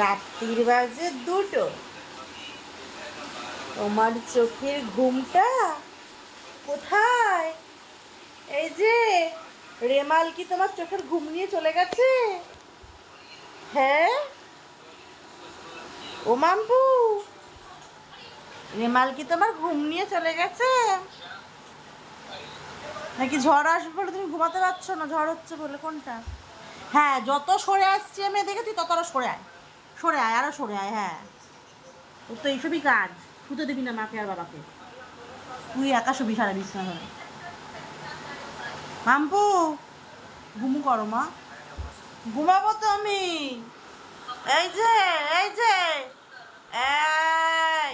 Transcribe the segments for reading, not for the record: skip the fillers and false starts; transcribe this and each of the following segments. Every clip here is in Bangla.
রাত্রির বাজে 2টো। তোমার চোখের ঘুমটা কোথায়? এই যে রেমাল কি তোমার চোখের ঘুম নিয়ে চলে গেছে? হ্যাঁ ও মাম্পু, রেমাল কি তোমার ঘুম নিয়ে চলে গেছে? নাকি ঝড় আসবে বলে তুমি ঘুমাতে পারছো না? ঝড় হচ্ছে বলে? কোনটা? হ্যাঁ, যত সরে আসছি আমি দেখে তুই তত আরো সরে আয়, সরে আয়, আরো সরে আয়। হ্যাঁ, তোর তো এইসবই কাজ। শুতে দিবি না মাকে আর বাবাকে, তুই একা শুবি সারা বিছনা ধরে। মাম্পু, ঘুমু করো মা, ঘুমাবো তো আমি। এই যে, এই যে, এই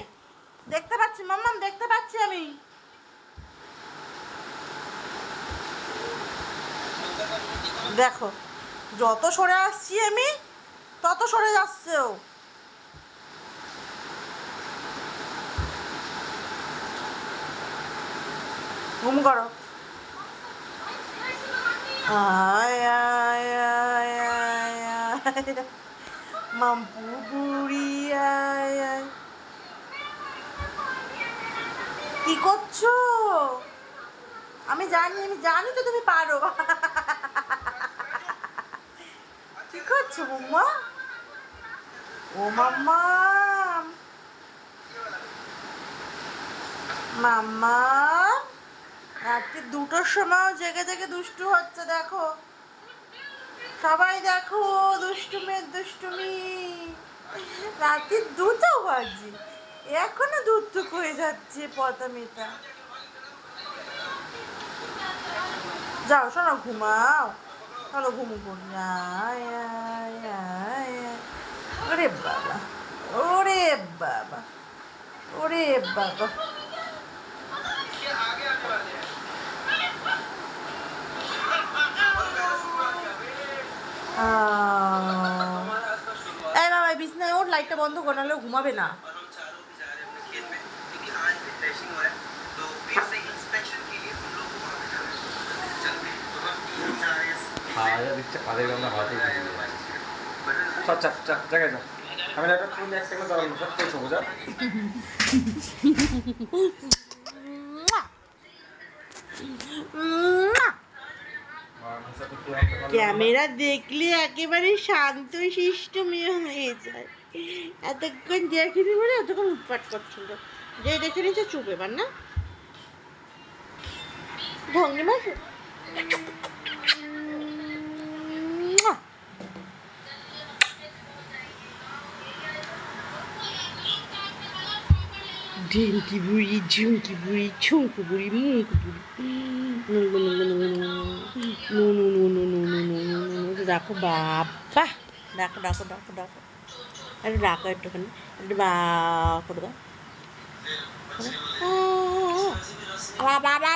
দেখতে পাচ্ছি মাম্মাম, দেখতে পাচ্ছি আমি। দেখো, যত সরে আসছি আমি তত সরে যাচ্ছে ও। ঘুম করো। আয় আয় আয় আয় আয়, মাম্পু বুড়ি আয় আয়। কি করছো? আমি জানি, আমি জানি তো তুমি পারো। কি করছো মাম্মা? ও মাম্মা, মাম্মা রাত্রি 2টোর সময়ও জেগে জেগে দুষ্টু হচ্ছে। দেখো সবাই, দেখো দুষ্টুমের দুষ্টুমি। রাত্রি 2টো বাজে, এখনো দুধটুক হয়ে যাচ্ছে পদামিতা। যাও শোনো, ঘুমাও, চলো ঘুমু করি। আয় আয় আয় আয়। ওরে বাবা, ওরে বাবা, ওরে বাবা। এই বাবা, বিছনায় ওর লাইটটা বন্ধ করে, নাহলে ঘুমাবে না। খাওয়া দিচ্ছে কাদের আমরা ভাতেই সব চাপ চাপ জায়গায় যা। আমি একটা তুমি এক সেকেন্ড দাঁড়ানো সব শেষ হবো যা। ক্যামেরা দেখলে একেবারে শান্ত শিষ্ট মেয়ে হয়ে যায়। এতক্ষণ দেখিনি বলে এতক্ষণ উৎপাট করছিল। যে দেখে নিচ্ছে চুপ এবার না, ভঙ্গিমা। ঢিঙ্কি বুড়ি, ঝুমকি বুড়ি, ঝুমকু বুড়ি, মুঙ্কু বুড়ি। ডাকো বাবা, ডাকো ডাকো ডাকো ডাকো, আরে ডাকো একটুখানি, একটু বা করে দাও। বাবা,